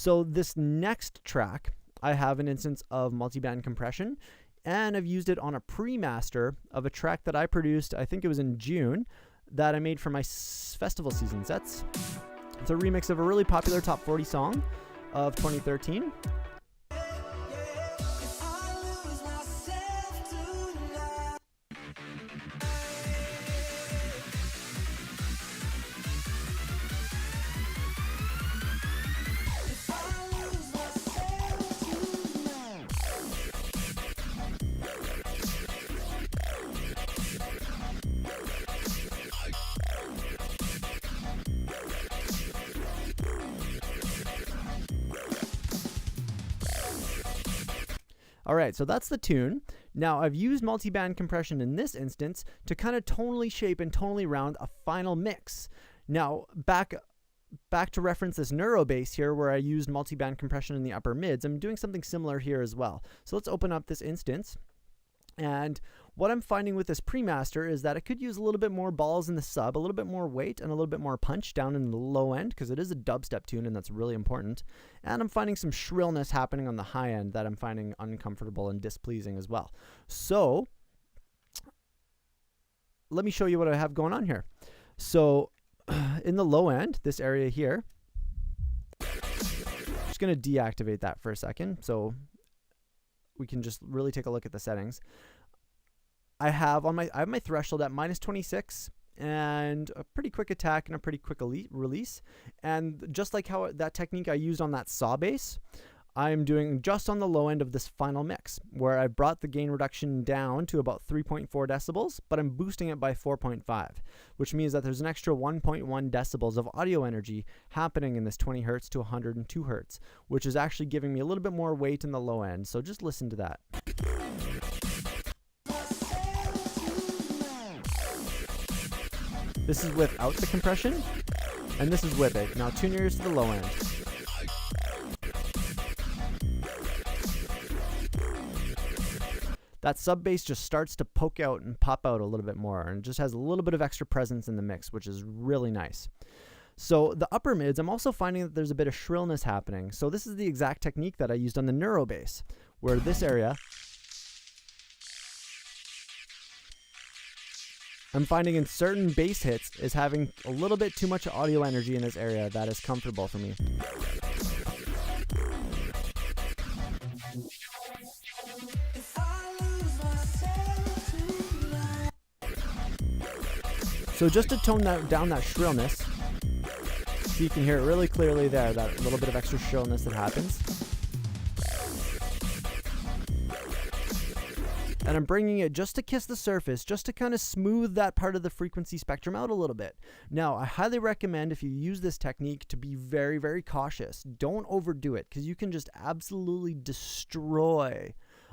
So this next track, I have an instance of multiband compression, and I've used it on a pre-master of a track that I produced, I think it was in June, that I made for my festival season sets. It's a remix of a really popular top 40 song of 2013. All right, so that's the tune. Now I've used multiband compression in this instance to kind of tonally shape and tonally round a final mix. Now back to reference this neuro bass here where I used multiband compression in the upper mids, I'm doing something similar here as well. So let's open up this instance. And what I'm finding with this pre-master is that it could use a little bit more balls in the sub, a little bit more weight, and a little bit more punch down in the low end, because it is a dubstep tune and that's really important. And I'm finding some shrillness happening on the high end that I'm finding uncomfortable and displeasing as well. So let me show you what I have going on here. So in the low end, this area here, I'm just going to deactivate that for a second so we can just really take a look at the settings. I have my threshold at -26 and a pretty quick attack and a pretty quick release. And just like how that technique I used on that saw bass, I'm doing just on the low end of this final mix where I brought the gain reduction down to about 3.4 decibels, but I'm boosting it by 4.5, which means that there's an extra 1.1 decibels of audio energy happening in this 20 hertz to 102 hertz, which is actually giving me a little bit more weight in the low end. So just listen to that. This is without the compression, and this is with it. Now tune your ears to the low end. That sub bass just starts to poke out and pop out a little bit more and just has a little bit of extra presence in the mix, which is really nice. So the upper mids, I'm also finding that there's a bit of shrillness happening. So this is the exact technique that I used on the neuro bass, where this area, I'm finding in certain bass hits is having a little bit too much audio energy in this area that is comfortable for me. So just to tone down that shrillness, so you can hear it really clearly there, that little bit of extra shrillness that happens. And I'm bringing it just to kiss the surface, just to kind of smooth that part of the frequency spectrum out a little bit. Now, I highly recommend if you use this technique to be very, very cautious. Don't overdo it, because you can just absolutely destroy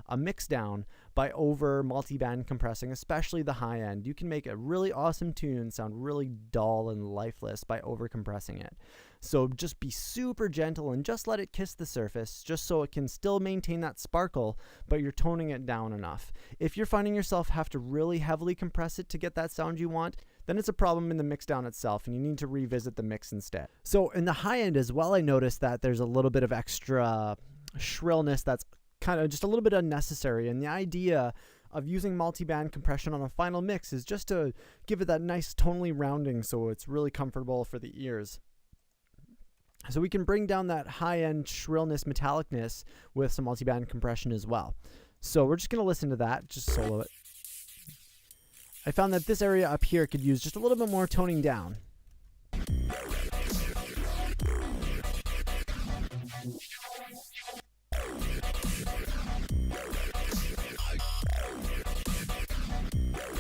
a mix down by over multiband compressing, especially the high end. You can make a really awesome tune sound really dull and lifeless by over compressing it. So just be super gentle and just let it kiss the surface, just so it can still maintain that sparkle, but you're toning it down enough. If you're finding yourself have to really heavily compress it to get that sound you want, then it's a problem in the mix down itself and you need to revisit the mix instead. So in the high end as well, I noticed that there's a little bit of extra shrillness that's kind of just a little bit unnecessary, and the idea of using multiband compression on a final mix is just to give it that nice tonally rounding so it's really comfortable for the ears. So we can bring down that high-end shrillness, metallicness with some multiband compression as well. So we're just going to listen to that, just solo it. I found that this area up here could use just a little bit more toning down.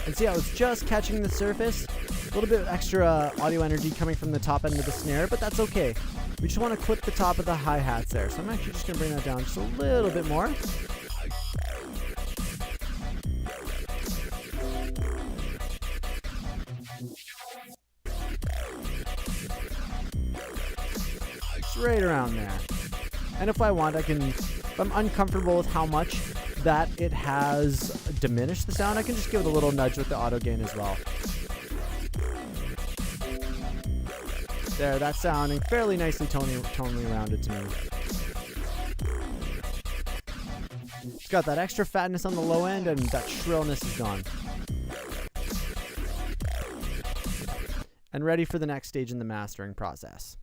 And see how it's just catching the surface? A little bit of extra audio energy coming from the top end of the snare, but that's okay. We just want to clip the top of the hi-hats there. So I'm actually just going to bring that down just a little bit more. Just right around there. And if I want, I can, if I'm uncomfortable with how much that it has diminished the sound, I can just give it a little nudge with the auto gain as well. There, that's sounding fairly nicely tonally rounded to me. Got that extra fatness on the low end, and that shrillness is gone. And ready for the next stage in the mastering process.